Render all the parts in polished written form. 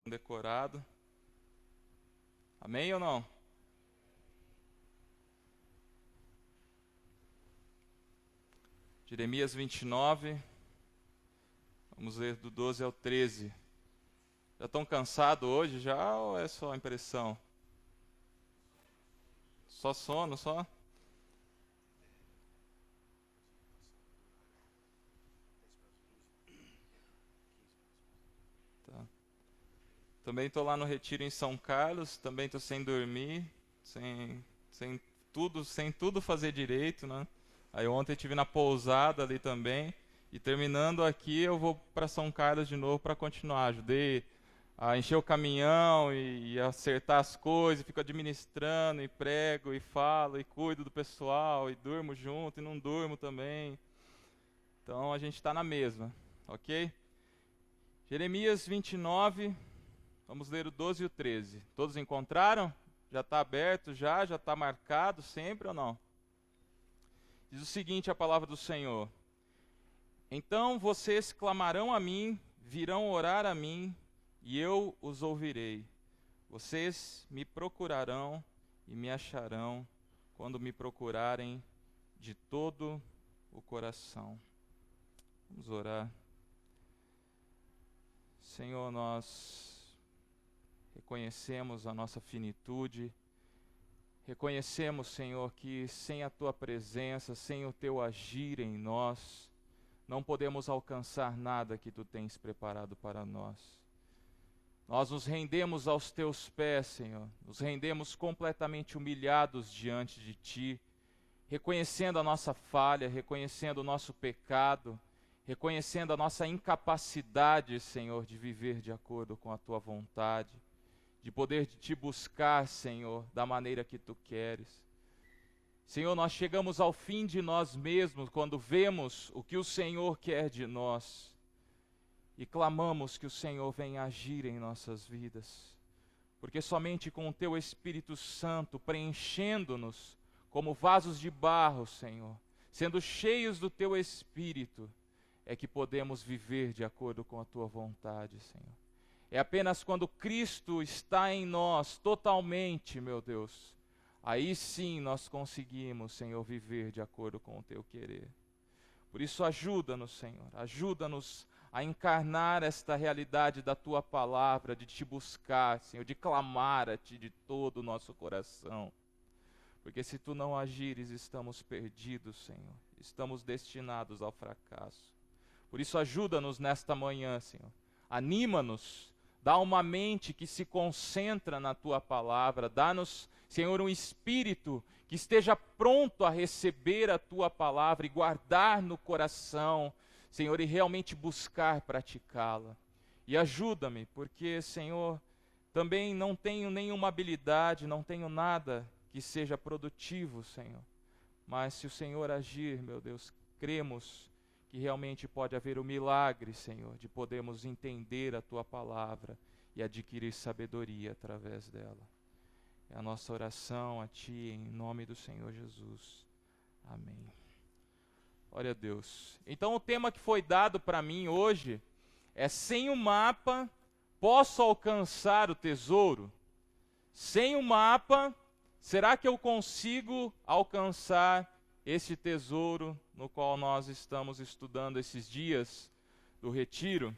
Decorado. Amém ou não? Jeremias 29, vamos ler do 12 ao 13. Já estão cansados hoje já ou é só impressão? Só sono, só? Tá. Também estou lá no retiro em São Carlos, também estou sem dormir, sem tudo fazer direito, né? Aí ontem estive na pousada ali também, e terminando aqui eu vou para São Carlos de novo para continuar. Ajudei a encher o caminhão e acertar as coisas, fico administrando e prego e falo e cuido do pessoal e durmo junto e não durmo também. Então a gente está na mesma, ok? Jeremias 29, vamos ler o 12 e o 13. Todos encontraram? Já está aberto, já está marcado sempre ou não? Diz o seguinte a palavra do Senhor: Então vocês clamarão a mim, virão orar a mim, e eu os ouvirei. Vocês me procurarão e me acharão, quando me procurarem de todo o coração. Vamos orar. Senhor, nós reconhecemos a nossa finitude. Reconhecemos, Senhor, que sem a Tua presença, sem o Teu agir em nós, não podemos alcançar nada que Tu tens preparado para nós. Nós nos rendemos aos Teus pés, Senhor, nos rendemos completamente humilhados diante de Ti, reconhecendo a nossa falha, reconhecendo o nosso pecado, reconhecendo a nossa incapacidade, Senhor, de viver de acordo com a Tua vontade, de poder Te buscar, Senhor, da maneira que Tu queres. Senhor, nós chegamos ao fim de nós mesmos quando vemos o que o Senhor quer de nós e clamamos que o Senhor venha agir em nossas vidas, porque somente com o Teu Espírito Santo preenchendo-nos como vasos de barro, Senhor, sendo cheios do Teu Espírito, é que podemos viver de acordo com a Tua vontade, Senhor. É apenas quando Cristo está em nós totalmente, meu Deus, aí sim nós conseguimos, Senhor, viver de acordo com o Teu querer. Por isso ajuda-nos, Senhor, ajuda-nos a encarnar esta realidade da Tua palavra, de Te buscar, Senhor, de clamar a Ti de todo o nosso coração. Porque se Tu não agires, estamos perdidos, Senhor, estamos destinados ao fracasso. Por isso ajuda-nos nesta manhã, Senhor, anima-nos, dá uma mente que se concentra na Tua palavra. Dá-nos, Senhor, um espírito que esteja pronto a receber a Tua palavra e guardar no coração, Senhor, e realmente buscar praticá-la. E ajuda-me, porque, Senhor, também não tenho nenhuma habilidade, não tenho nada que seja produtivo, Senhor. Mas se o Senhor agir, meu Deus, cremos que realmente pode haver o milagre, Senhor, de podermos entender a Tua palavra e adquirir sabedoria através dela. É a nossa oração a Ti, em nome do Senhor Jesus. Amém. Glória a Deus. Então o tema que foi dado para mim hoje é: sem o mapa, posso alcançar o tesouro? Sem o mapa, será que eu consigo alcançar esse tesouro no qual nós estamos estudando esses dias do retiro?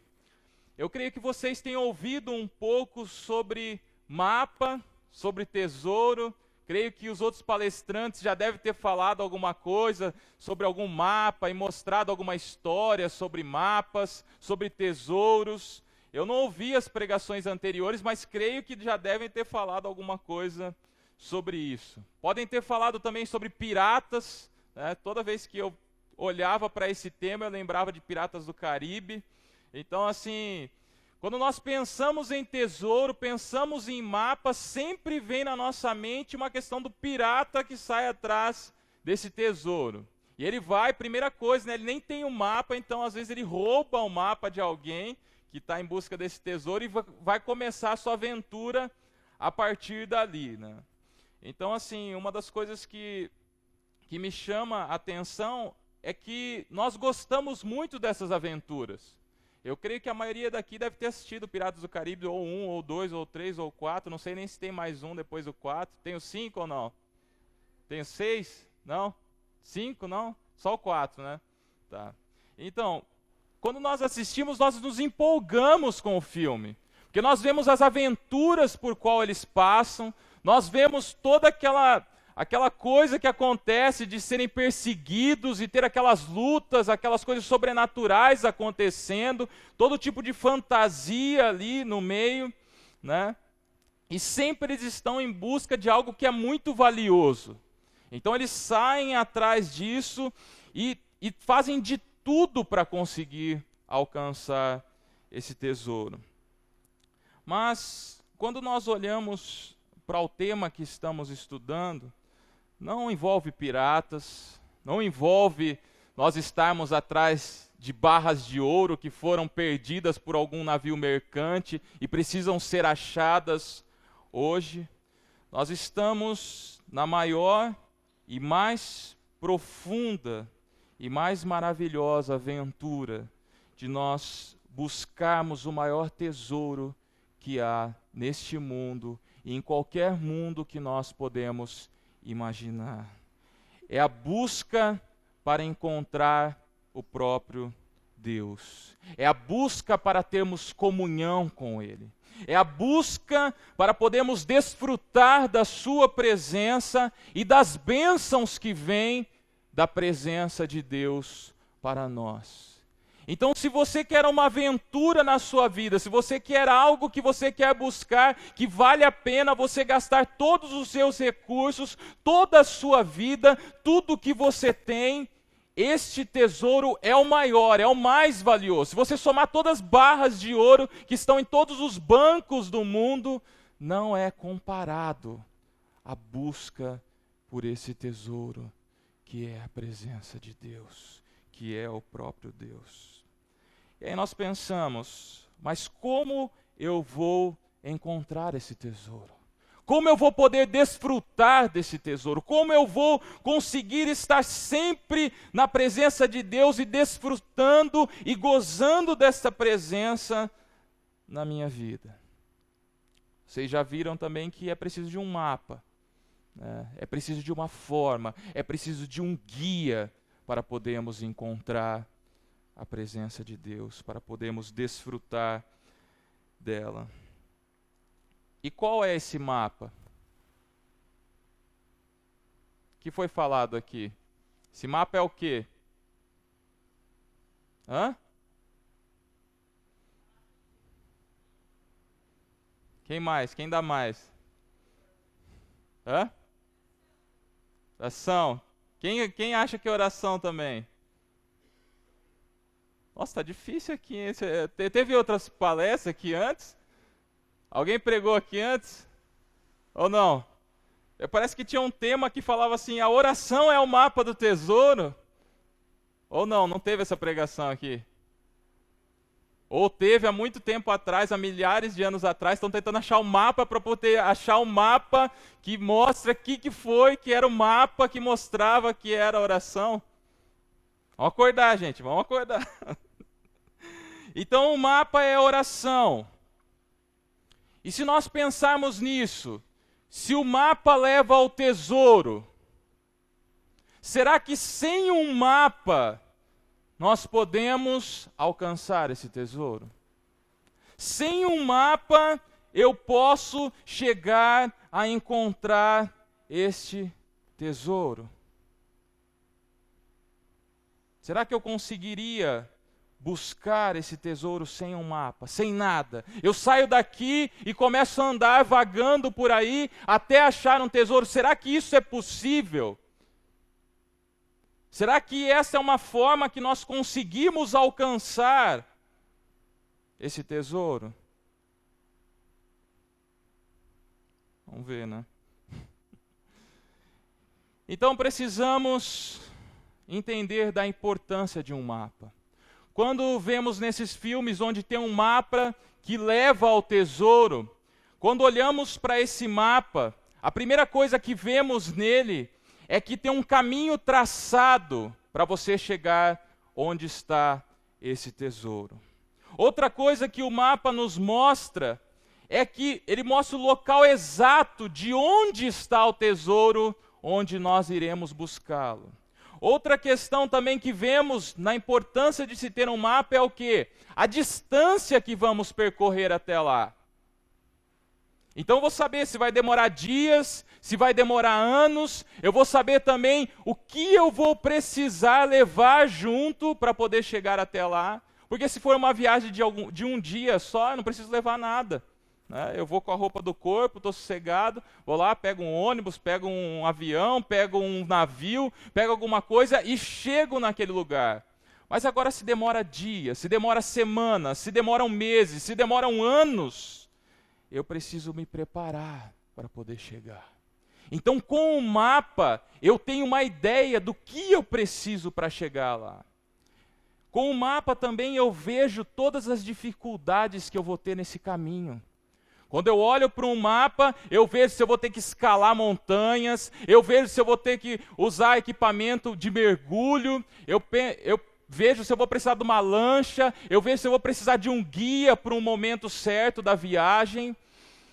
Eu creio que vocês tenham ouvido um pouco sobre mapa, sobre tesouro. Creio que os outros palestrantes já devem ter falado alguma coisa sobre algum mapa e mostrado alguma história sobre mapas, sobre tesouros. Eu não ouvi as pregações anteriores, mas creio que já devem ter falado alguma coisa sobre isso. Podem ter falado também sobre piratas. Toda vez que eu olhava para esse tema, eu lembrava de Piratas do Caribe. Então, assim, quando nós pensamos em tesouro, pensamos em mapa, sempre vem na nossa mente uma questão do pirata que sai atrás desse tesouro. E ele vai, primeira coisa, né, ele nem tem um mapa, então às vezes ele rouba o mapa de alguém que está em busca desse tesouro e vai começar a sua aventura a partir dali, né? Então, assim, uma das coisas que me chama a atenção é que nós gostamos muito dessas aventuras. Eu creio que a maioria daqui deve ter assistido Piratas do Caribe, ou 1, ou 2, ou 3, ou 4. Não sei nem se tem mais um depois do 4. Tem o 5 ou não? Tem o 6? Não? 5 não? Só o 4, né? Tá. Então, quando nós assistimos, nós nos empolgamos com o filme. Porque nós vemos as aventuras por qual eles passam, nós vemos toda aquela coisa que acontece de serem perseguidos e ter aquelas lutas, aquelas coisas sobrenaturais acontecendo, todo tipo de fantasia ali no meio, né? E sempre eles estão em busca de algo que é muito valioso. Então eles saem atrás disso e fazem de tudo para conseguir alcançar esse tesouro. Mas quando nós olhamos para o tema que estamos estudando, não envolve piratas, não envolve nós estarmos atrás de barras de ouro que foram perdidas por algum navio mercante e precisam ser achadas hoje. Nós estamos na maior e mais profunda e mais maravilhosa aventura de nós buscarmos o maior tesouro que há neste mundo e em qualquer mundo que nós podemos imaginar. É a busca para encontrar o próprio Deus. É a busca para termos comunhão com Ele. É a busca para podermos desfrutar da sua presença e das bênçãos que vêm da presença de Deus para nós. Então, se você quer uma aventura na sua vida, se você quer algo que você quer buscar, que vale a pena você gastar todos os seus recursos, toda a sua vida, tudo que você tem, este tesouro é o maior, é o mais valioso. Se você somar todas as barras de ouro que estão em todos os bancos do mundo, não é comparado à busca por esse tesouro, que é a presença de Deus, que é o próprio Deus. E aí nós pensamos, mas como eu vou encontrar esse tesouro? Como eu vou poder desfrutar desse tesouro? Como eu vou conseguir estar sempre na presença de Deus e desfrutando e gozando dessa presença na minha vida? Vocês já viram também que é preciso de um mapa, né? É preciso de uma forma, é preciso de um guia para podermos encontrar a presença de Deus, para podermos desfrutar dela. E qual é esse mapa que foi falado aqui? Esse mapa é o quê? Hã? Quem mais? Quem dá mais? Hã? Oração. Quem acha que é oração também? Nossa, tá difícil aqui, hein? Teve outras palestras aqui antes? Alguém pregou aqui antes? Ou não? Parece que tinha um tema que falava assim, a oração é o mapa do tesouro. Ou não, não teve essa pregação aqui? Ou teve há muito tempo atrás, há milhares de anos atrás, estão tentando achar o mapa para poder achar o mapa que mostra que foi, que era o mapa que mostrava que era a oração. Vamos acordar, gente, vamos acordar. Então o mapa é a oração. E se nós pensarmos nisso, se o mapa leva ao tesouro, será que sem um mapa nós podemos alcançar esse tesouro? Sem um mapa eu posso chegar a encontrar este tesouro? Será que eu conseguiria buscar esse tesouro sem um mapa, sem nada? Eu saio daqui e começo a andar vagando por aí até achar um tesouro. Será que isso é possível? Será que essa é uma forma que nós conseguimos alcançar esse tesouro? Vamos ver, né? Então precisamos entender da importância de um mapa. Quando vemos nesses filmes onde tem um mapa que leva ao tesouro, quando olhamos para esse mapa, a primeira coisa que vemos nele é que tem um caminho traçado para você chegar onde está esse tesouro. Outra coisa que o mapa nos mostra é que ele mostra o local exato de onde está o tesouro, onde nós iremos buscá-lo. Outra questão também que vemos na importância de se ter um mapa é o quê? A distância que vamos percorrer até lá. Então eu vou saber se vai demorar dias, se vai demorar anos, eu vou saber também o que eu vou precisar levar junto para poder chegar até lá. Porque se for uma viagem de um dia só, eu não preciso levar nada. Eu vou com a roupa do corpo, estou sossegado, vou lá, pego um ônibus, pego um avião, pego um navio, pego alguma coisa e chego naquele lugar. Mas agora se demora dias, se demora semanas, se demoram meses, se demoram anos, eu preciso me preparar para poder chegar. Então, com o mapa, eu tenho uma ideia do que eu preciso para chegar lá. Com o mapa também eu vejo todas as dificuldades que eu vou ter nesse caminho. Quando eu olho para um mapa, eu vejo se eu vou ter que escalar montanhas, eu vejo se eu vou ter que usar equipamento de mergulho, eu vejo se eu vou precisar de uma lancha, eu vejo se eu vou precisar de um guia para um momento certo da viagem.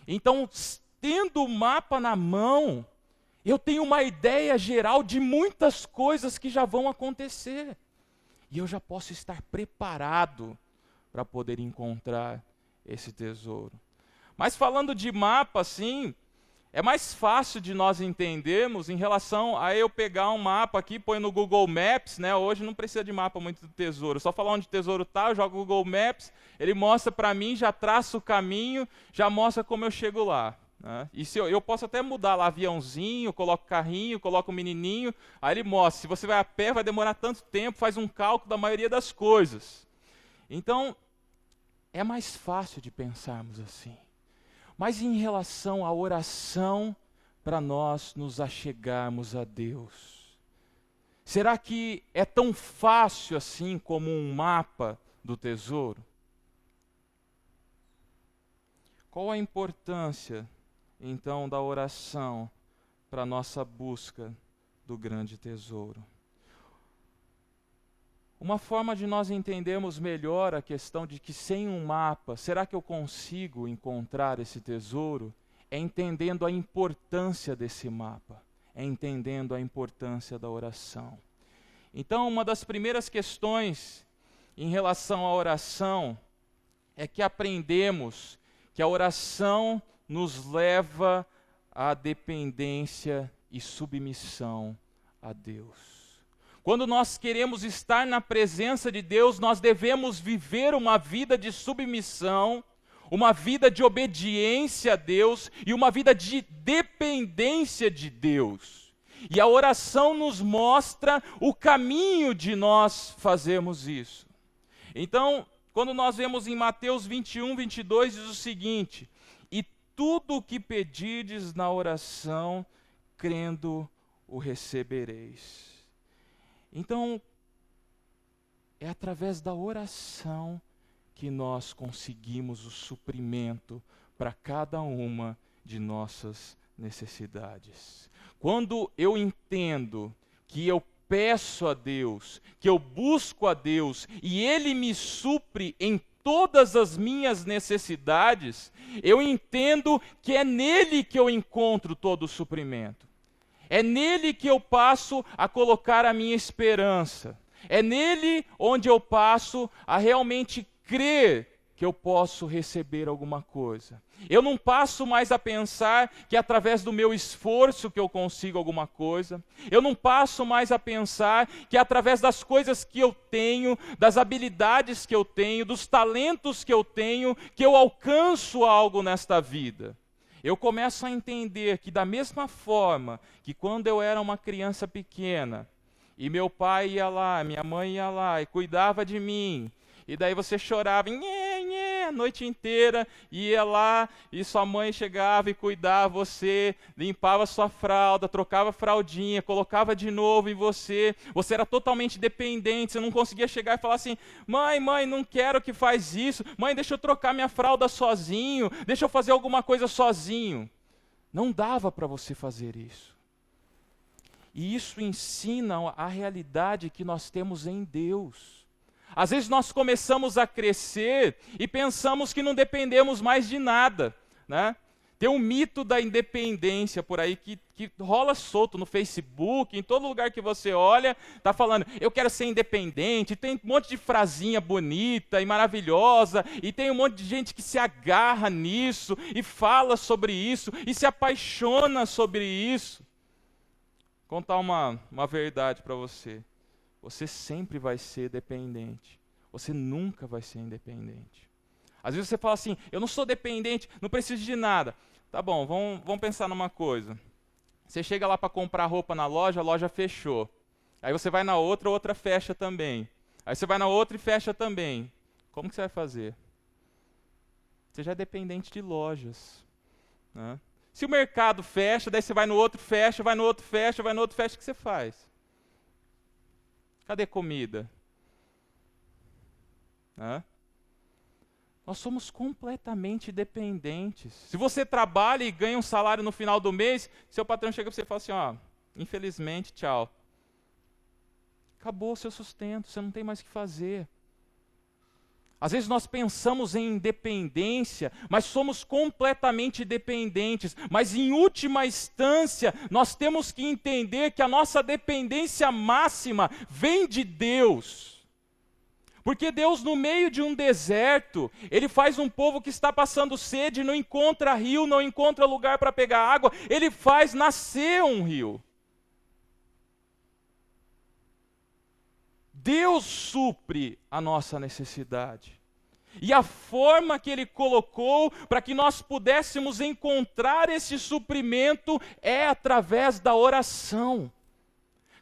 Então, tendo o mapa na mão, eu tenho uma ideia geral de muitas coisas que já vão acontecer. E eu já posso estar preparado para poder encontrar esse tesouro. Mas falando de mapa, assim, é mais fácil de nós entendermos em relação a eu pegar um mapa aqui, põe no Google Maps, né? Hoje não precisa de mapa muito do tesouro, só falar onde o tesouro está, eu jogo o Google Maps, ele mostra para mim, já traça o caminho, já mostra como eu chego lá. Né? E se eu posso até mudar lá aviãozinho, coloco carrinho, coloco menininho, aí ele mostra, se você vai a pé vai demorar tanto tempo, faz um cálculo da maioria das coisas. Então, é mais fácil de pensarmos assim. Mas em relação à oração, para nós nos achegarmos a Deus, será que é tão fácil assim como um mapa do tesouro? Qual a importância, então, da oração para a nossa busca do grande tesouro? Uma forma de nós entendermos melhor a questão de que sem um mapa, será que eu consigo encontrar esse tesouro? É entendendo a importância desse mapa, é entendendo a importância da oração. Então, uma das primeiras questões em relação à oração é que aprendemos que a oração nos leva à dependência e submissão a Deus. Quando nós queremos estar na presença de Deus, nós devemos viver uma vida de submissão, uma vida de obediência a Deus e uma vida de dependência de Deus. E a oração nos mostra o caminho de nós fazermos isso. Então, quando nós vemos em Mateus 21, 22, diz o seguinte: e tudo o que pedirdes na oração, crendo, o recebereis. Então, é através da oração que nós conseguimos o suprimento para cada uma de nossas necessidades. Quando eu entendo que eu peço a Deus, que eu busco a Deus e Ele me supre em todas as minhas necessidades, eu entendo que é nele que eu encontro todo o suprimento. É nele que eu passo a colocar a minha esperança. É nele onde eu passo a realmente crer que eu posso receber alguma coisa. Eu não passo mais a pensar que é através do meu esforço que eu consigo alguma coisa. Eu não passo mais a pensar que é através das coisas que eu tenho, das habilidades que eu tenho, dos talentos que eu alcanço algo nesta vida. Eu começo a entender que da mesma forma que quando eu era uma criança pequena, e meu pai ia lá, minha mãe ia lá e cuidava de mim, e daí você chorava a noite inteira, ia lá e sua mãe chegava e cuidava você, limpava sua fralda, trocava a fraldinha, colocava de novo em você, você era totalmente dependente, você não conseguia chegar e falar assim: mãe, não quero que faz isso, mãe, deixa eu trocar minha fralda sozinho, deixa eu fazer alguma coisa sozinho. Não dava para você fazer isso. E isso ensina a realidade que nós temos em Deus. Às vezes nós começamos a crescer e pensamos que não dependemos mais de nada, né? Tem um mito da independência por aí que rola solto no Facebook, em todo lugar que você olha, está falando, eu quero ser independente, tem um monte de frasinha bonita e maravilhosa, e tem um monte de gente que se agarra nisso, e fala sobre isso, e se apaixona sobre isso. Vou contar uma verdade para você. Você sempre vai ser dependente. Você nunca vai ser independente. Às vezes você fala assim, eu não sou dependente, não preciso de nada. Tá bom, vamos pensar numa coisa. Você chega lá para comprar roupa na loja, a loja fechou. Aí você vai na outra, a outra fecha também. Aí você vai na outra e fecha também. Como que você vai fazer? Você já é dependente de lojas, né? Se o mercado fecha, daí você vai no outro, fecha, vai no outro, fecha, vai no outro, fecha, o que você faz? Cadê comida? Né? Nós somos completamente dependentes. Se você trabalha e ganha um salário no final do mês, seu patrão chega para você e fala assim, ó, infelizmente, tchau. Acabou o seu sustento, você não tem mais o que fazer. Às vezes nós pensamos em independência, mas somos completamente dependentes. Mas em última instância, nós temos que entender que a nossa dependência máxima vem de Deus. Porque Deus, no meio de um deserto, Ele faz um povo que está passando sede, não encontra rio, não encontra lugar para pegar água, Ele faz nascer um rio. Deus supre a nossa necessidade. E a forma que Ele colocou para que nós pudéssemos encontrar esse suprimento é através da oração.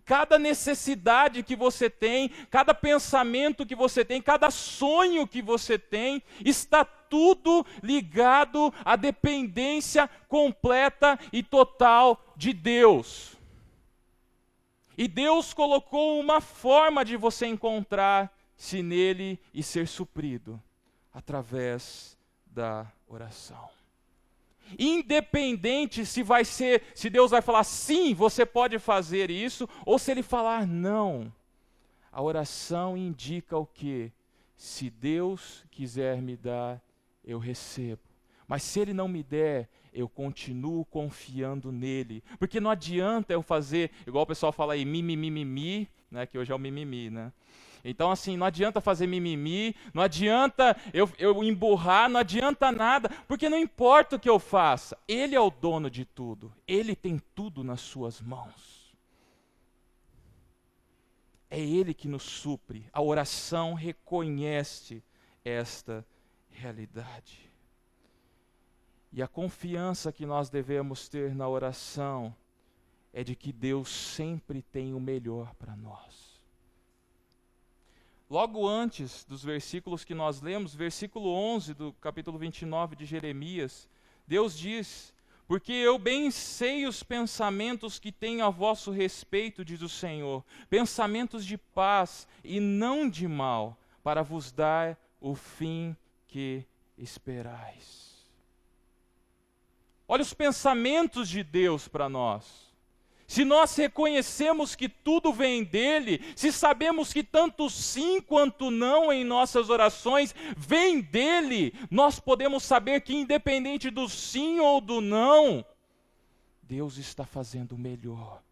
Cada necessidade que você tem, cada pensamento que você tem, cada sonho que você tem, está tudo ligado à dependência completa e total de Deus. E Deus colocou uma forma de você encontrar-se nele e ser suprido, através da oração. Independente se Deus vai falar sim, você pode fazer isso, ou se Ele falar não. A oração indica o quê? Se Deus quiser me dar, eu recebo. Mas se Ele não me der, eu continuo confiando nele. Porque não adianta eu fazer, igual o pessoal fala aí, mimimi, né, que hoje é o mimimi, né? Então, assim, não adianta fazer mimimi, não adianta eu emburrar, não adianta nada, porque não importa o que eu faça, Ele é o dono de tudo, Ele tem tudo nas suas mãos. É Ele que nos supre, a oração reconhece esta realidade. E a confiança que nós devemos ter na oração é de que Deus sempre tem o melhor para nós. Logo antes dos versículos que nós lemos, versículo 11 do capítulo 29 de Jeremias, Deus diz, porque eu bem sei os pensamentos que tenho a vosso respeito, diz o Senhor, pensamentos de paz e não de mal, para vos dar o fim que esperais. Olha os pensamentos de Deus para nós. Se nós reconhecemos que tudo vem dele, se sabemos que tanto sim quanto não em nossas orações vem dele, nós podemos saber que independente do sim ou do não, Deus está fazendo o melhor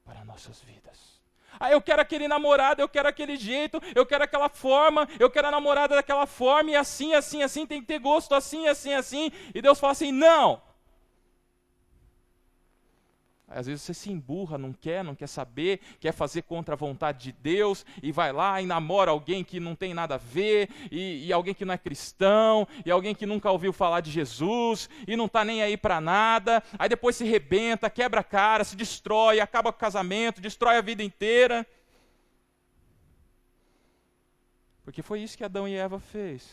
para nossas vidas. Ah, eu quero aquele namorado, eu quero aquele jeito, eu quero aquela forma, eu quero a namorada daquela forma, e assim, assim, assim, tem que ter gosto assim, assim, assim, e Deus fala assim, não! Às vezes você se emburra, não quer saber, quer fazer contra a vontade de Deus, e vai lá e namora alguém que não tem nada a ver, e alguém que não é cristão, e alguém que nunca ouviu falar de Jesus, e não está nem aí para nada, aí depois se rebenta, quebra a cara, se destrói, acaba com o casamento, destrói a vida inteira. Porque foi isso que Adão e Eva fez.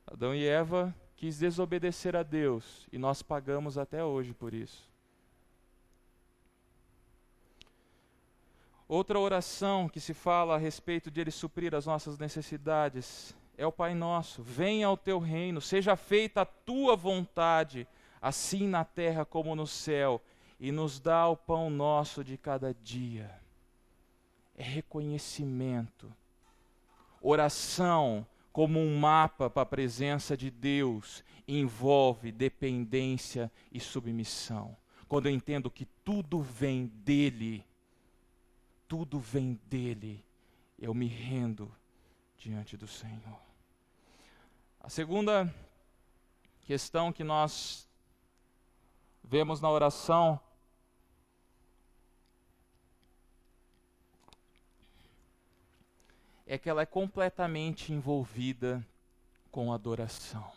Adão e Eva quis desobedecer a Deus, e nós pagamos até hoje por isso. Outra oração que se fala a respeito de Ele suprir as nossas necessidades é o Pai Nosso. Venha ao teu reino, seja feita a tua vontade, assim na terra como no céu, e nos dá o pão nosso de cada dia. É reconhecimento. oração, como um mapa para a presença de Deus, envolve dependência e submissão. Quando eu entendo que tudo vem dEle, eu me rendo diante do Senhor. A segunda questão que nós vemos na oração é que ela é completamente envolvida com adoração.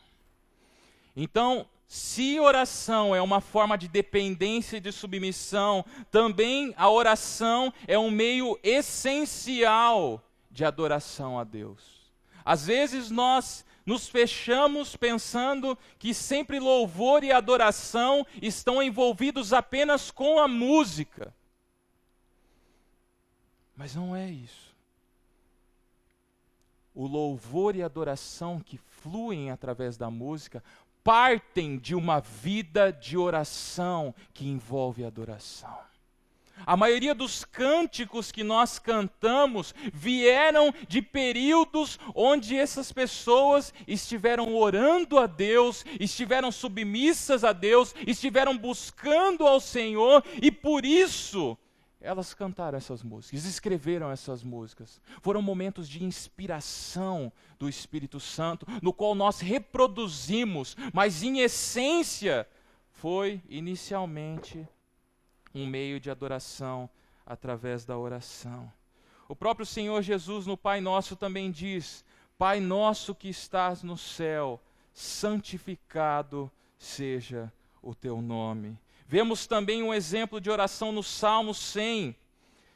Então, se oração é uma forma de dependência e de submissão, também a oração é um meio essencial de adoração a Deus. Às vezes nós nos fechamos pensando que sempre louvor e adoração estão envolvidos apenas com a música. Mas não é isso. O louvor e a adoração que fluem através da música partem de uma vida de oração que envolve adoração. A maioria dos cânticos que nós cantamos vieram de períodos onde essas pessoas estiveram orando a Deus, estiveram submissas a Deus, estiveram buscando ao Senhor, e por isso elas cantaram essas músicas, escreveram essas músicas. Foram momentos de inspiração do Espírito Santo, no qual nós reproduzimos, mas em essência foi inicialmente um meio de adoração através da oração. O próprio Senhor Jesus no Pai Nosso também diz: Pai nosso que estás no céu, santificado seja o teu nome. Vemos também um exemplo de oração no Salmo 100.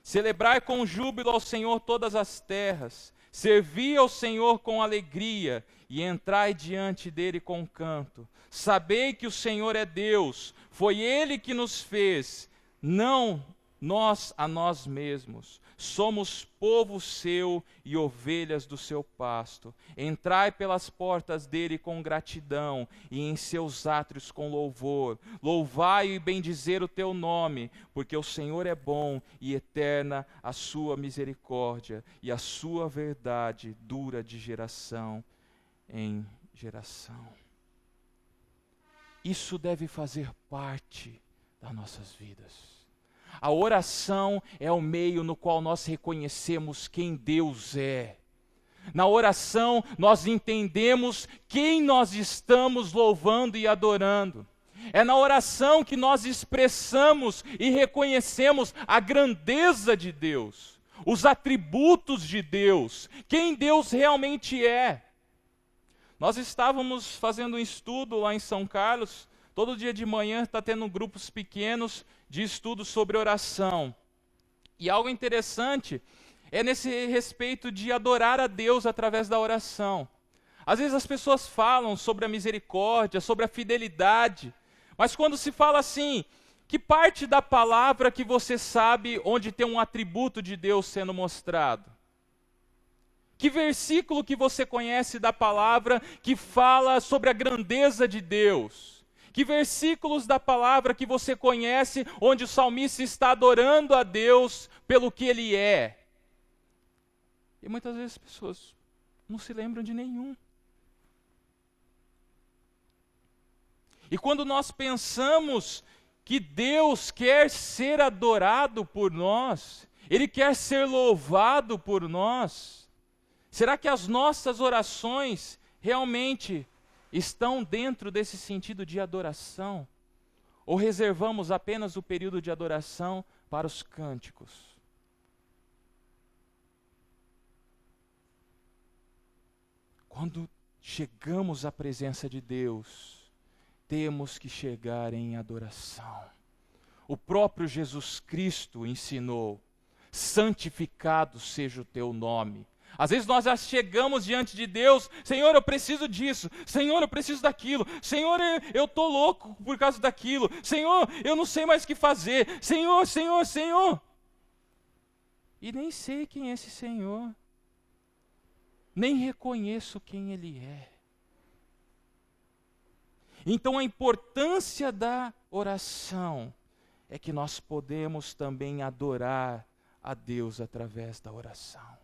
Celebrai com júbilo ao Senhor todas as terras, servi ao Senhor com alegria e entrai diante dele com canto. Sabei que o Senhor é Deus, foi Ele que nos fez, não nós a nós mesmos. Somos povo seu e ovelhas do seu pasto. Entrai pelas portas dele com gratidão e em seus átrios com louvor. Louvai e bendizer o teu nome, porque o Senhor é bom e eterna a sua misericórdia, e a sua verdade dura de geração em geração. Isso deve fazer parte das nossas vidas. A oração é o meio no qual nós reconhecemos quem Deus é. Na oração, nós entendemos quem nós estamos louvando e adorando. É na oração que nós expressamos e reconhecemos a grandeza de Deus, os atributos de Deus, quem Deus realmente é. Nós estávamos fazendo um estudo lá em São Carlos. Todo dia de manhã está tendo grupos pequenos de estudo sobre oração. E algo interessante é nesse respeito de adorar a Deus através da oração. Às vezes as pessoas falam sobre a misericórdia, sobre a fidelidade, mas quando se fala assim, que parte da palavra que você sabe onde tem um atributo de Deus sendo mostrado? Que versículo que você conhece da palavra que fala sobre a grandeza de Deus? Que versículos da palavra que você conhece onde o salmista está adorando a Deus pelo que Ele é? E muitas vezes as pessoas não se lembram de nenhum. E quando nós pensamos que Deus quer ser adorado por nós, Ele quer ser louvado por nós, será que as nossas orações realmente estão dentro desse sentido de adoração? Ou reservamos apenas o período de adoração para os cânticos? Quando chegamos à presença de Deus, temos que chegar em adoração. O próprio Jesus Cristo ensinou: santificado seja o teu nome. Às vezes nós já chegamos diante de Deus: Senhor, eu preciso disso. Senhor, eu preciso daquilo. Senhor, eu estou louco por causa daquilo. Senhor, eu não sei mais o que fazer. Senhor, Senhor, Senhor. E nem sei quem é esse Senhor. Nem reconheço quem Ele é. Então a importância da oração é que nós podemos também adorar a Deus através da oração.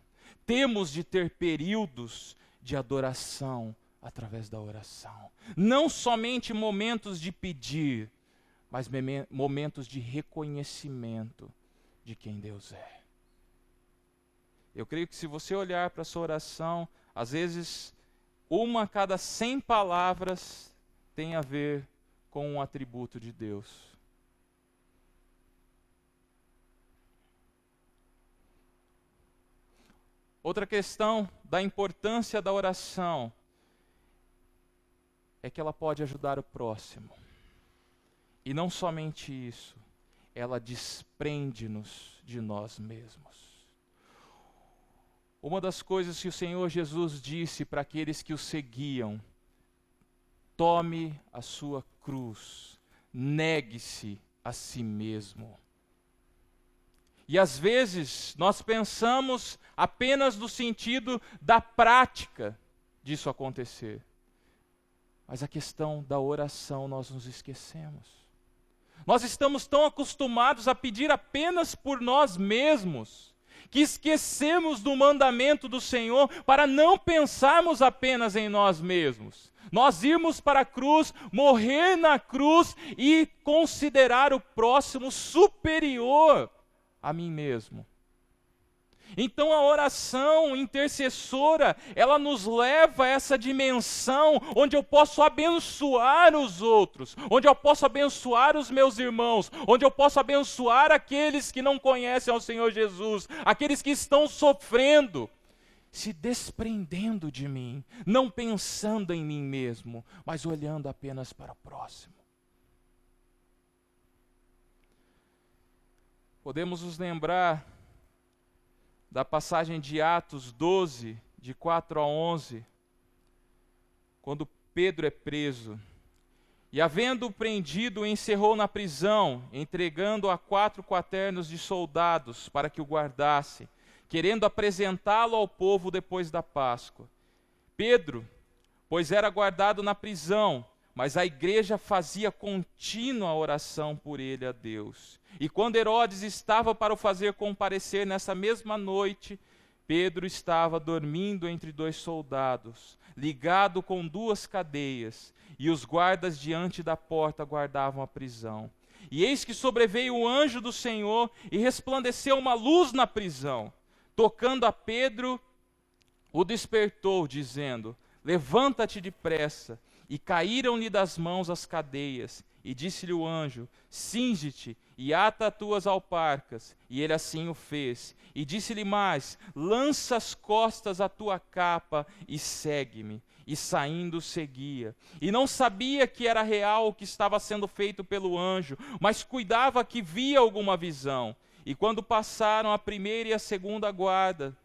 Temos de ter períodos de adoração através da oração. Não somente momentos de pedir, mas momentos de reconhecimento de quem Deus é. Eu creio que se você olhar para a sua oração, às vezes, uma a cada 100 palavras tem a ver com um atributo de Deus. Outra questão da importância da oração é que ela pode ajudar o próximo. E não somente isso, ela desprende-nos de nós mesmos. Uma das coisas que o Senhor Jesus disse para aqueles que o seguiam: tome a sua cruz, negue-se a si mesmo. E às vezes nós pensamos apenas no sentido da prática disso acontecer. Mas a questão da oração nós nos esquecemos. Nós estamos tão acostumados a pedir apenas por nós mesmos, que esquecemos do mandamento do Senhor para não pensarmos apenas em nós mesmos. Nós irmos para a cruz, morrer na cruz e considerar o próximo superior a mim mesmo. Então a oração intercessora, ela nos leva a essa dimensão onde eu posso abençoar os outros, onde eu posso abençoar os meus irmãos, onde eu posso abençoar aqueles que não conhecem ao Senhor Jesus, aqueles que estão sofrendo, se desprendendo de mim, não pensando em mim mesmo, mas olhando apenas para o próximo. Podemos nos lembrar da passagem de Atos 12, de 4 a 11, quando Pedro é preso. E havendo-o prendido, o encerrou na prisão, entregando a 4 quaternos de soldados para que o guardasse, querendo apresentá-lo ao povo depois da Páscoa. Pedro, pois era guardado na prisão, mas a igreja fazia contínua oração por ele a Deus. E quando Herodes estava para o fazer comparecer nessa mesma noite, Pedro estava dormindo entre 2 soldados, ligado com 2 cadeias, e os guardas diante da porta guardavam a prisão. E eis que sobreveio o anjo do Senhor, e resplandeceu uma luz na prisão. Tocando a Pedro, o despertou, dizendo: levanta-te depressa. E caíram-lhe das mãos as cadeias. E disse-lhe o anjo: cinge-te e ata as tuas alparcas. E ele assim o fez. E disse-lhe mais: lança as costas a tua capa e segue-me. E saindo seguia. E não sabia que era real o que estava sendo feito pelo anjo, mas cuidava que via alguma visão. E quando passaram a primeira e a segunda guarda,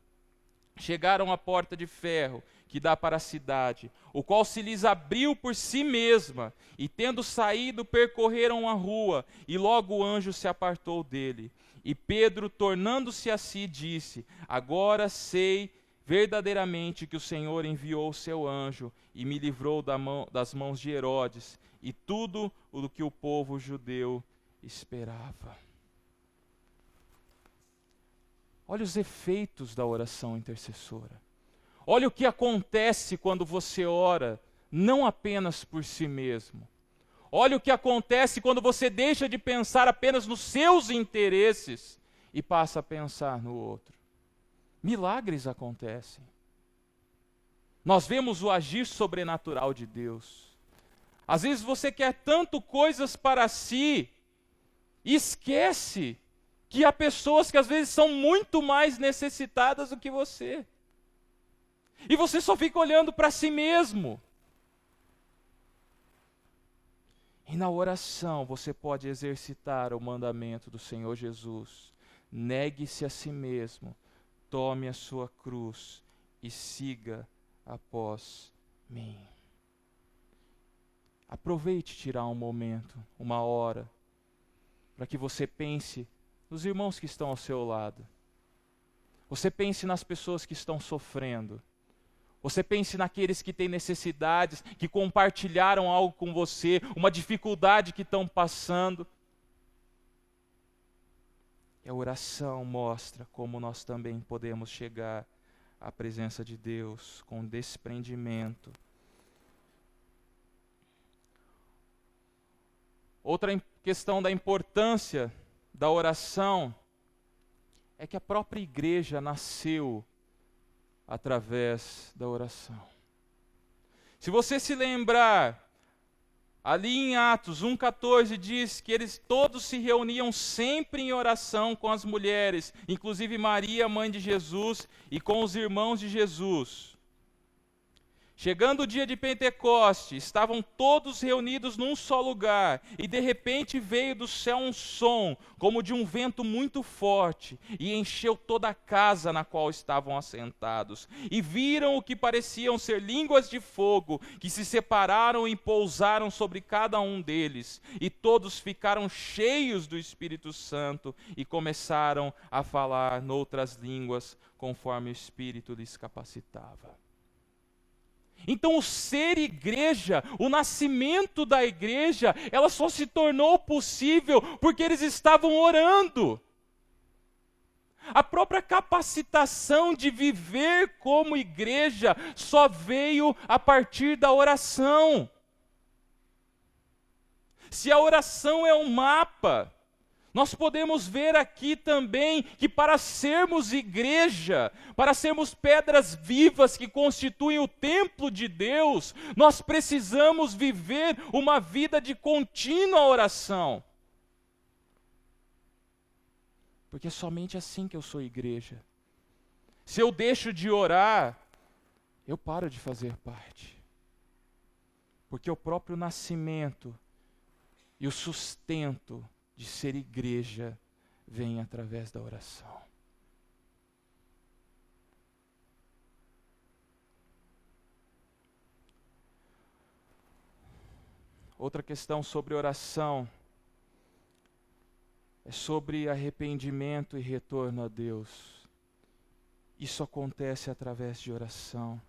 chegaram à porta de ferro que dá para a cidade, o qual se lhes abriu por si mesma, e tendo saído, percorreram a rua, e logo o anjo se apartou dele. E Pedro, tornando-se a si, disse: agora sei verdadeiramente que o Senhor enviou o seu anjo, e me livrou das mãos de Herodes, e tudo o que o povo judeu esperava. Olha os efeitos da oração intercessora. Olha o que acontece quando você ora, não apenas por si mesmo. Olha o que acontece quando você deixa de pensar apenas nos seus interesses e passa a pensar no outro. Milagres acontecem. Nós vemos o agir sobrenatural de Deus. Às vezes você quer tanto coisas para si, e esquece que há pessoas que às vezes são muito mais necessitadas do que você. E você só fica olhando para si mesmo. E na oração você pode exercitar o mandamento do Senhor Jesus. Negue-se a si mesmo, tome a sua cruz e siga após mim. Aproveite tirar um momento, uma hora, para que você pense nos irmãos que estão ao seu lado. Você pense nas pessoas que estão sofrendo. Você pense naqueles que têm necessidades, que compartilharam algo com você, uma dificuldade que estão passando. E a oração mostra como nós também podemos chegar à presença de Deus com desprendimento. Outra questão da importância da oração é que a própria igreja nasceu através da oração. Se você se lembrar, ali em Atos 1,14 diz que eles todos se reuniam sempre em oração com as mulheres, inclusive Maria, mãe de Jesus, e com os irmãos de Jesus. Chegando o dia de Pentecoste, estavam todos reunidos num só lugar, e de repente veio do céu um som, como de um vento muito forte, e encheu toda a casa na qual estavam assentados. E viram o que pareciam ser línguas de fogo, que se separaram e pousaram sobre cada um deles. E todos ficaram cheios do Espírito Santo, e começaram a falar noutras línguas, conforme o Espírito lhes capacitava. Então o ser igreja, o nascimento da igreja, ela só se tornou possível porque eles estavam orando. A própria capacitação de viver como igreja só veio a partir da oração. Se a oração é um mapa, nós podemos ver aqui também que para sermos igreja, para sermos pedras vivas que constituem o templo de Deus, nós precisamos viver uma vida de contínua oração. Porque é somente assim que eu sou igreja. Se eu deixo de orar, eu paro de fazer parte. Porque o próprio nascimento e o sustento de ser igreja vem através da oração. Outra questão sobre oração é sobre arrependimento e retorno a Deus. Isso acontece através de oração.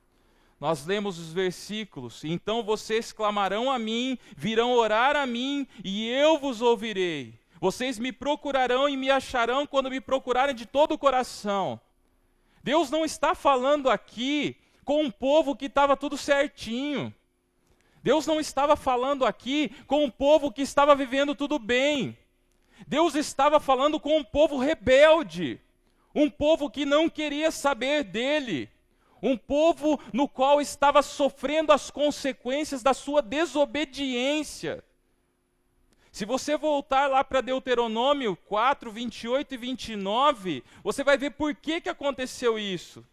Nós lemos os versículos: então vocês clamarão a mim, virão orar a mim, e eu vos ouvirei. Vocês me procurarão e me acharão quando me procurarem de todo o coração. Deus não está falando aqui com um povo que estava tudo certinho. Deus não estava falando aqui com um povo que estava vivendo tudo bem. Deus estava falando com um povo rebelde, um povo que não queria saber dele, um povo no qual estava sofrendo as consequências da sua desobediência. Se você voltar lá para Deuteronômio 4, 28 e 29, você vai ver por que aconteceu isso.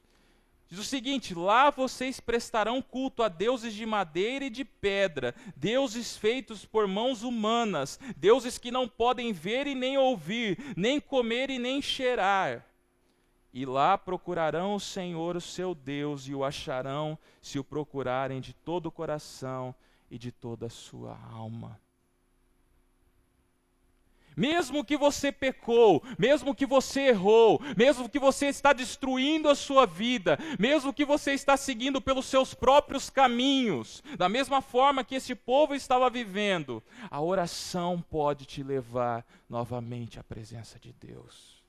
Diz o seguinte: lá vocês prestarão culto a deuses de madeira e de pedra, deuses feitos por mãos humanas, deuses que não podem ver e nem ouvir, nem comer e nem cheirar. E lá procurarão o Senhor, o seu Deus, e o acharão se o procurarem de todo o coração e de toda a sua alma. Mesmo que você pecou, mesmo que você errou, mesmo que você está destruindo a sua vida, mesmo que você está seguindo pelos seus próprios caminhos, da mesma forma que esse povo estava vivendo, a oração pode te levar novamente à presença de Deus.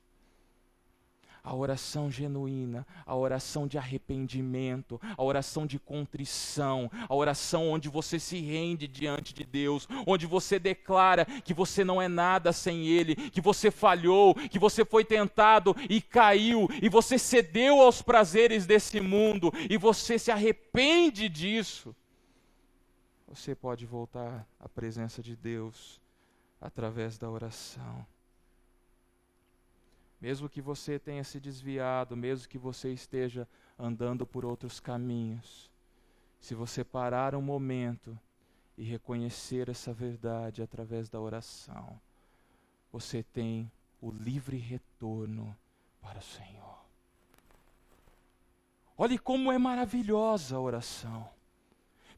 A oração genuína, a oração de arrependimento, a oração de contrição, a oração onde você se rende diante de Deus, onde você declara que você não é nada sem Ele, que você falhou, que você foi tentado e caiu, e você cedeu aos prazeres desse mundo, e você se arrepende disso. Você pode voltar à presença de Deus através da oração. Mesmo que você tenha se desviado, mesmo que você esteja andando por outros caminhos, se você parar um momento e reconhecer essa verdade através da oração, você tem o livre retorno para o Senhor. Olhe como é maravilhosa a oração.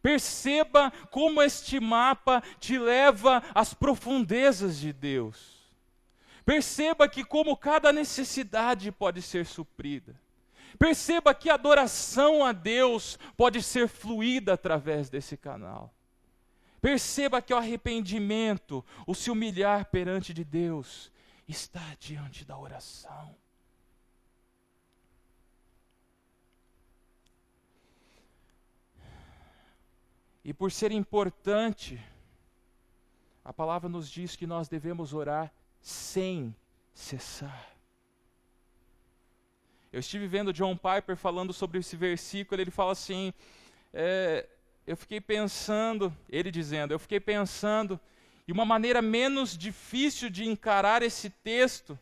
Perceba como este mapa te leva às profundezas de Deus. Perceba que como cada necessidade pode ser suprida. Perceba que a adoração a Deus pode ser fluída através desse canal. Perceba que o arrependimento, o se humilhar perante de Deus, está diante da oração. E por ser importante, a palavra nos diz que nós devemos orar sem cessar. Eu estive vendo John Piper falando sobre esse versículo, ele fala assim, eu fiquei pensando, e uma maneira menos difícil de encarar esse texto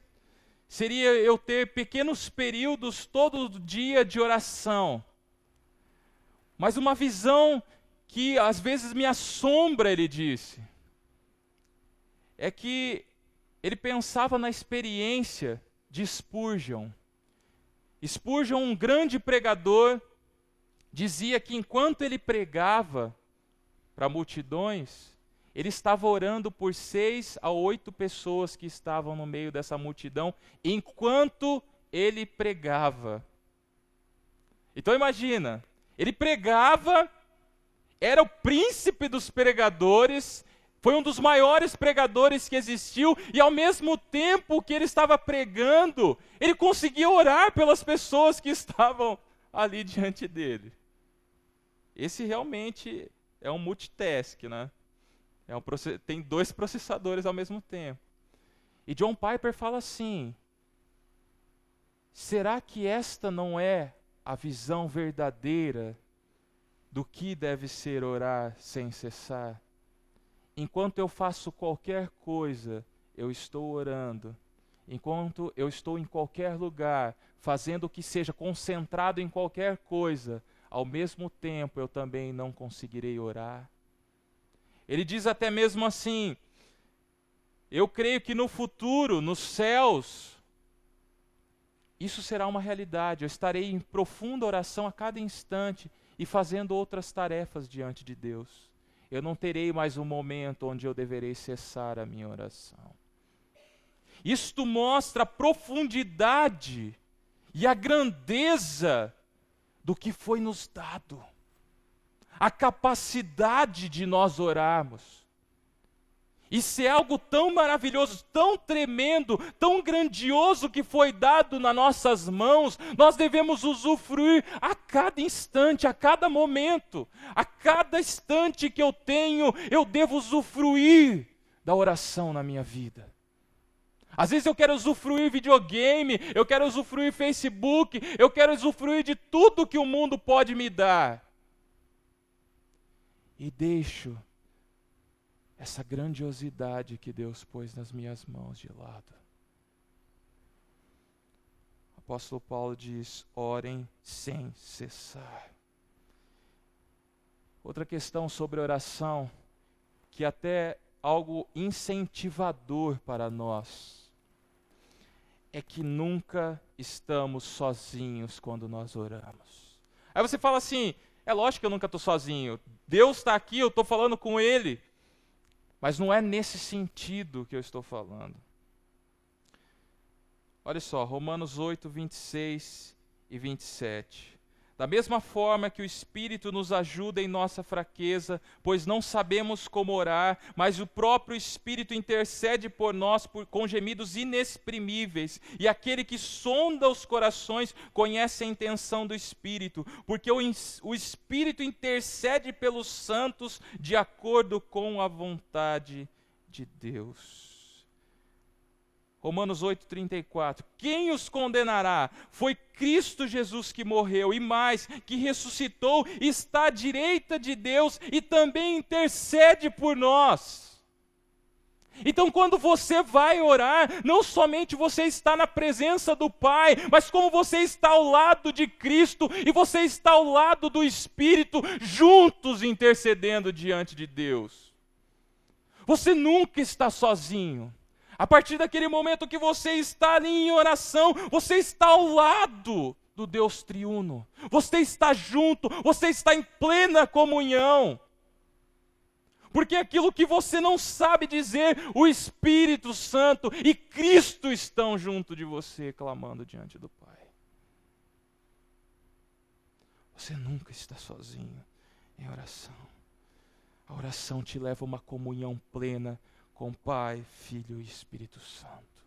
seria eu ter pequenos períodos todo dia de oração. Mas uma visão que às vezes me assombra, ele disse, é que ele pensava na experiência de Spurgeon. Spurgeon, um grande pregador, dizia que enquanto ele pregava para multidões, ele estava orando por 6 a 8 pessoas que estavam no meio dessa multidão, enquanto ele pregava. Então imagina, ele pregava, era o príncipe dos pregadores, foi um dos maiores pregadores que existiu, e ao mesmo tempo que ele estava pregando, ele conseguia orar pelas pessoas que estavam ali diante dele. Esse realmente é um multitask, né? Tem 2 processadores ao mesmo tempo. E John Piper fala assim, será que esta não é a visão verdadeira do que deve ser orar sem cessar? Enquanto eu faço qualquer coisa, eu estou orando. Enquanto eu estou em qualquer lugar, fazendo o que seja, concentrado em qualquer coisa, ao mesmo tempo eu também não conseguirei orar. Ele diz até mesmo assim, eu creio que no futuro, nos céus, isso será uma realidade. Eu estarei em profunda oração a cada instante e fazendo outras tarefas diante de Deus. Eu não terei mais um momento onde eu deverei cessar a minha oração. Isto mostra a profundidade e a grandeza do que foi nos dado. A capacidade de nós orarmos. Isso é algo tão maravilhoso, tão tremendo, tão grandioso que foi dado nas nossas mãos. Nós devemos usufruir a cada instante, a cada momento. A cada instante que eu tenho, eu devo usufruir da oração na minha vida. Às vezes eu quero usufruir videogame, eu quero usufruir Facebook, eu quero usufruir de tudo que o mundo pode me dar. E deixo essa grandiosidade que Deus pôs nas minhas mãos de lado. O apóstolo Paulo diz, orem sem cessar. Outra questão sobre oração, que até algo incentivador para nós, é que nunca estamos sozinhos quando nós oramos. Aí você fala assim, é lógico que eu nunca estou sozinho, Deus está aqui, eu estou falando com Ele. Mas não é nesse sentido que eu estou falando. Olha só, Romanos 8, 26 e 27. Da mesma forma que o Espírito nos ajuda em nossa fraqueza, pois não sabemos como orar, mas o próprio Espírito intercede por nós com gemidos inexprimíveis. E aquele que sonda os corações conhece a intenção do Espírito, porque o Espírito intercede pelos santos de acordo com a vontade de Deus. Romanos 8,34. Quem os condenará? Foi Cristo Jesus que morreu, e mais, que ressuscitou, está à direita de Deus e também intercede por nós. Então, quando você vai orar, não somente você está na presença do Pai, mas como você está ao lado de Cristo e você está ao lado do Espírito, juntos intercedendo diante de Deus. Você nunca está sozinho. A partir daquele momento que você está ali em oração, você está ao lado do Deus triuno. Você está junto, você está em plena comunhão. Porque aquilo que você não sabe dizer, o Espírito Santo e Cristo estão junto de você, clamando diante do Pai. Você nunca está sozinho em oração. A oração te leva a uma comunhão plena com Pai, Filho e Espírito Santo.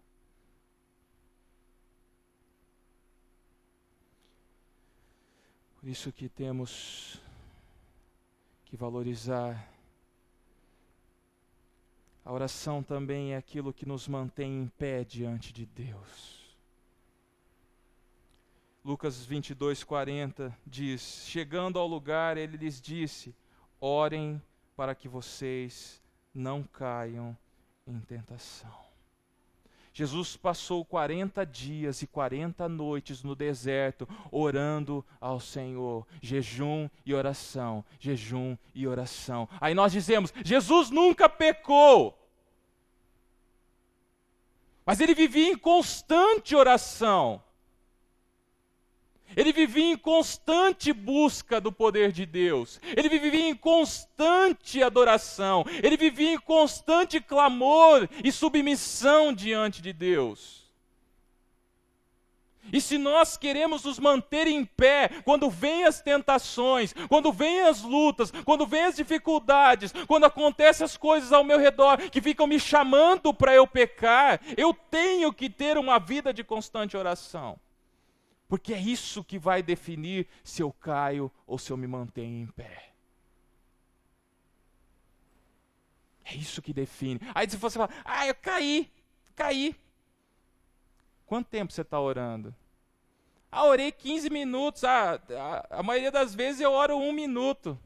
Por isso que temos que que valorizar. A oração também é aquilo que nos mantém em pé diante de Deus. Lucas 22:40 diz: chegando ao lugar, ele lhes disse: orem para que vocês não caiam em tentação. Jesus passou 40 dias e 40 noites no deserto, orando ao Senhor. Jejum e oração, jejum e oração. Aí nós dizemos, Jesus nunca pecou. Mas ele vivia em constante oração. Ele vivia em constante busca do poder de Deus. Ele vivia em constante adoração. Ele vivia em constante clamor e submissão diante de Deus. E se nós queremos nos manter em pé, quando vêm as tentações, quando vêm as lutas, quando vêm as dificuldades, quando acontecem as coisas ao meu redor que ficam me chamando para eu pecar, eu tenho que ter uma vida de constante oração. Porque é isso que vai definir se eu caio ou se eu me mantenho em pé. É isso que define. Aí se você fala, eu caí. Quanto tempo você está orando? Orei 15 minutos. A maioria das vezes eu oro 1 minuto.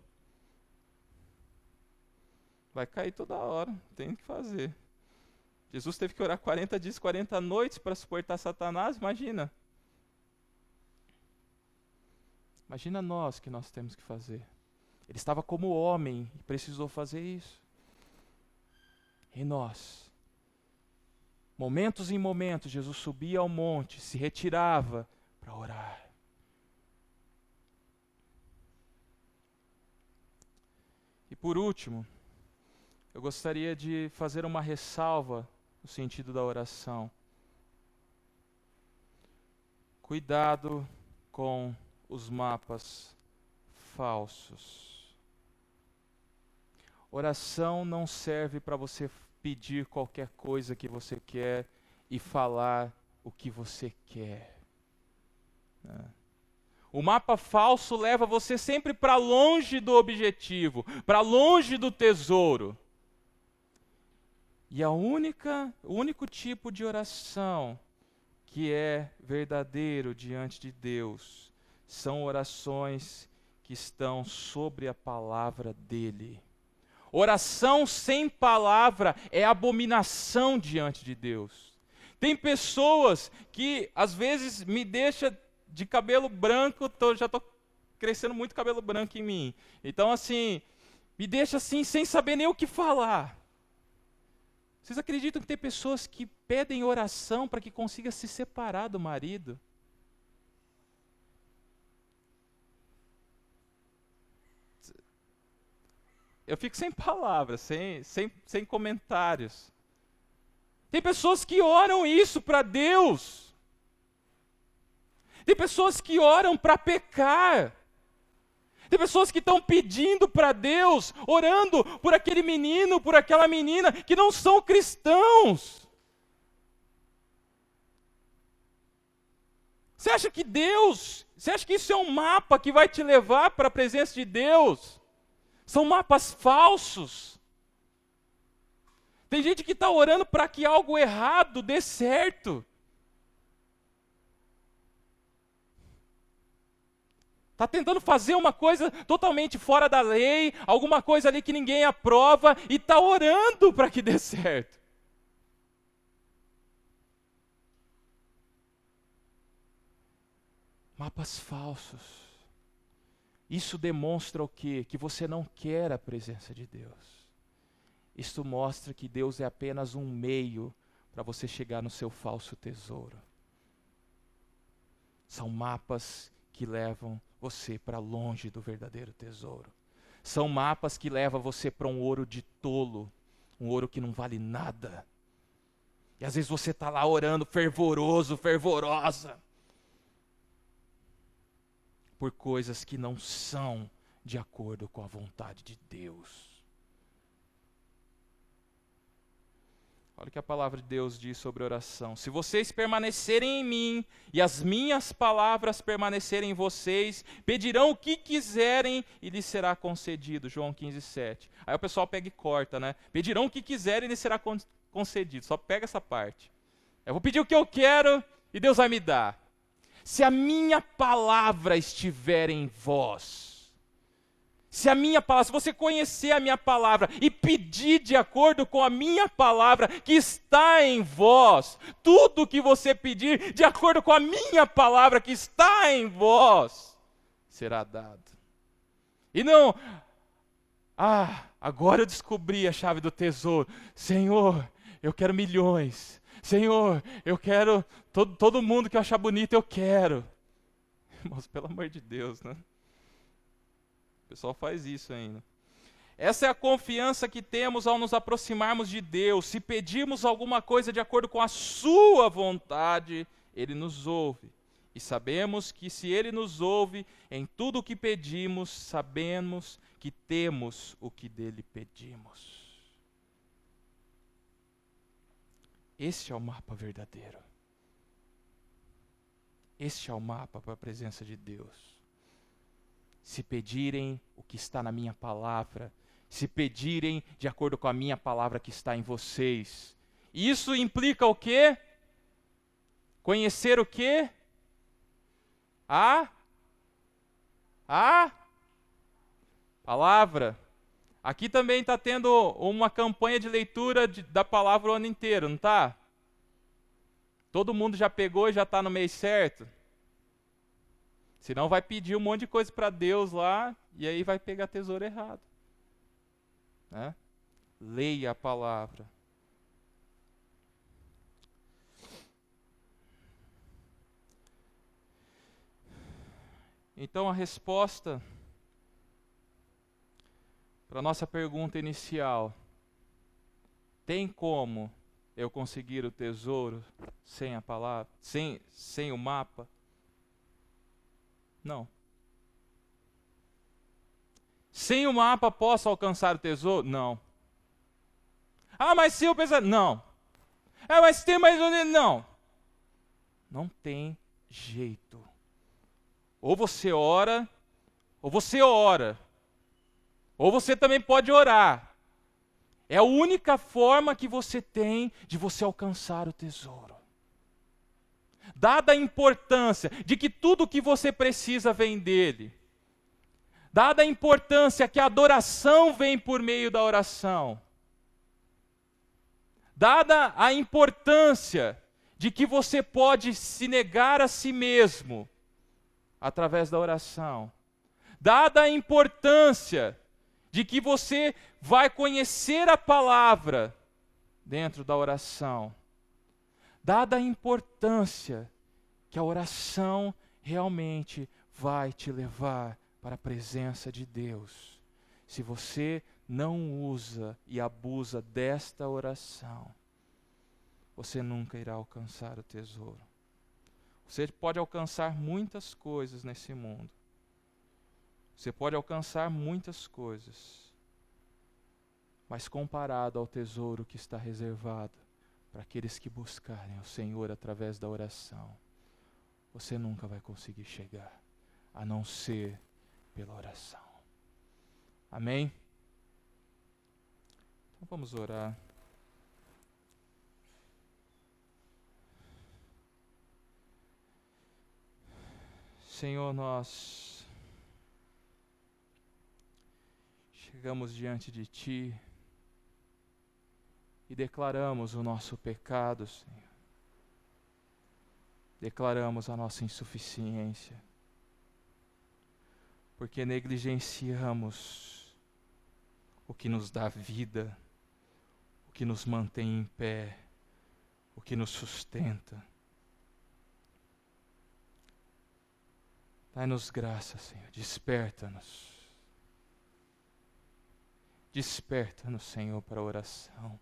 Vai cair toda hora, tem que fazer. Jesus teve que orar 40 dias, 40 noites para suportar Satanás, imagina. Imagina nós que nós temos que fazer. Ele estava como homem e precisou fazer isso. E nós? Momentos em momentos, Jesus subia ao monte, se retirava para orar. E por último, eu gostaria de fazer uma ressalva no sentido da oração. Cuidado com os mapas falsos. Oração não serve para você pedir qualquer coisa que você quer e falar o que você quer. O mapa falso leva você sempre para longe do objetivo, para longe do tesouro. E o único tipo de oração que é verdadeiro diante de Deus são orações que estão sobre a palavra dele. Oração sem palavra é abominação diante de Deus. Tem pessoas que às vezes me deixam de cabelo branco, já estou crescendo muito cabelo branco em mim. Então assim, me deixa assim sem saber nem o que falar. Vocês acreditam que tem pessoas que pedem oração para que consiga se separar do marido? Eu fico sem palavras, sem comentários. Tem pessoas que oram isso para Deus. Tem pessoas que oram para pecar. Tem pessoas que estão pedindo para Deus, orando por aquele menino, por aquela menina, que não são cristãos. Você acha que isso é um mapa que vai te levar para a presença de Deus? São mapas falsos. Tem gente que está orando para que algo errado dê certo. Está tentando fazer uma coisa totalmente fora da lei, alguma coisa ali que ninguém aprova, e está orando para que dê certo. Mapas falsos. Isso demonstra o quê? Que você não quer a presença de Deus. Isso mostra que Deus é apenas um meio para você chegar no seu falso tesouro. São mapas que levam você para longe do verdadeiro tesouro. São mapas que levam você para um ouro de tolo, um ouro que não vale nada. E às vezes você está lá orando fervoroso, fervorosa, por coisas que não são de acordo com a vontade de Deus. Olha o que a palavra de Deus diz sobre oração. Se vocês permanecerem em mim e as minhas palavras permanecerem em vocês, pedirão o que quiserem e lhes será concedido. João 15:7. Aí o pessoal pega e corta, né? Pedirão o que quiserem e lhes será concedido. Só pega essa parte. Eu vou pedir o que eu quero e Deus vai me dar. Se a minha palavra estiver em vós, se você conhecer a minha palavra e pedir de acordo com a minha palavra que está em vós, tudo que você pedir de acordo com a minha palavra que está em vós, será dado. E não, agora eu descobri a chave do tesouro. Senhor, eu quero milhões. Senhor, eu quero todo mundo que eu achar bonito, eu quero. Irmãos, pelo amor de Deus, né? O pessoal faz isso ainda. Essa é a confiança que temos ao nos aproximarmos de Deus. Se pedirmos alguma coisa de acordo com a sua vontade, Ele nos ouve. E sabemos que se Ele nos ouve, em tudo o que pedimos, sabemos que temos o que dele pedimos. Este é o mapa verdadeiro. Este é o mapa para a presença de Deus. Se pedirem o que está na minha palavra, se pedirem de acordo com a minha palavra que está em vocês. Isso implica o quê? Conhecer o quê? A palavra. Aqui também está tendo uma campanha de leitura da palavra o ano inteiro, não está? Todo mundo já pegou e já está no mês certo? Senão vai pedir um monte de coisa para Deus lá e aí vai pegar tesouro errado. Né? Leia a palavra. Então a resposta para a nossa pergunta inicial: tem como eu conseguir o tesouro sem a palavra, sem o mapa? Não. Sem o mapa posso alcançar o tesouro? Não. Mas se eu pensar... Não. Mas tem mais um... Não. Não tem jeito. Ou você ora, ou você ora. Ou você também pode orar. É a única forma que você tem de você alcançar o tesouro. Dada a importância de que tudo o que você precisa vem dele, dada a importância que a adoração vem por meio da oração, dada a importância de que você pode se negar a si mesmo através da oração, dada a importância de que você vai conhecer a palavra dentro da oração, dada a importância que a oração realmente vai te levar para a presença de Deus. Se você não usa e abusa desta oração, você nunca irá alcançar o tesouro. Você pode alcançar muitas coisas nesse mundo. Você pode alcançar muitas coisas, mas comparado ao tesouro que está reservado para aqueles que buscarem o Senhor através da oração, você nunca vai conseguir chegar, a não ser pela oração. Amém? Então vamos orar. Senhor, nós chegamos diante de Ti e declaramos o nosso pecado, Senhor. Declaramos a nossa insuficiência, porque negligenciamos o que nos dá vida, o que nos mantém em pé, o que nos sustenta. Dai-nos graça, Senhor, desperta-nos. Desperta-nos, Senhor, para a oração.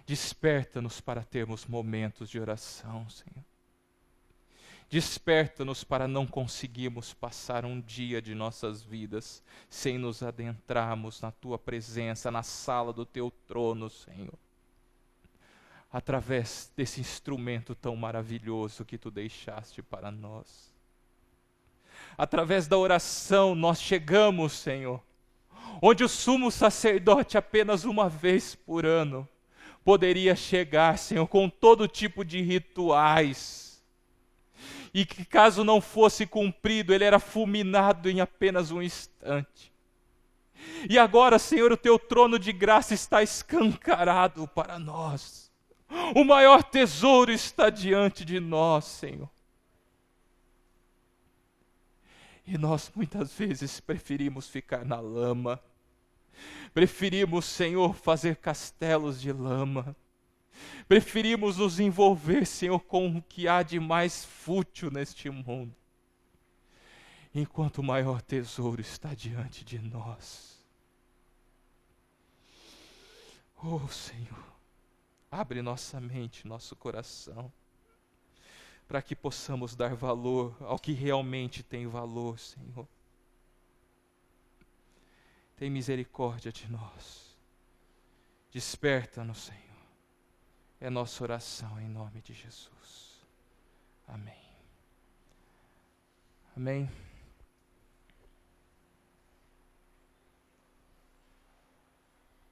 Desperta-nos para termos momentos de oração, Senhor. Desperta-nos para não conseguirmos passar um dia de nossas vidas sem nos adentrarmos na Tua presença, na sala do Teu trono, Senhor. através desse instrumento tão maravilhoso que tu deixaste para nós. Através da oração nós chegamos, Senhor, onde o sumo sacerdote apenas uma vez por ano poderia chegar, Senhor, com todo tipo de rituais, e que caso não fosse cumprido, ele era fulminado em apenas um instante. E agora, Senhor, o teu trono de graça está escancarado para nós. O maior tesouro está diante de nós, Senhor. E nós muitas vezes preferimos ficar na lama. Preferimos, Senhor, fazer castelos de lama. Preferimos nos envolver, Senhor, com o que há de mais fútil neste mundo. Enquanto o maior tesouro está diante de nós. Oh, Senhor, abre nossa mente, nosso coração, para que possamos dar valor ao que realmente tem valor, Senhor. Tem misericórdia de nós. Desperta-nos, Senhor. É nossa oração em nome de Jesus. Amém. Amém.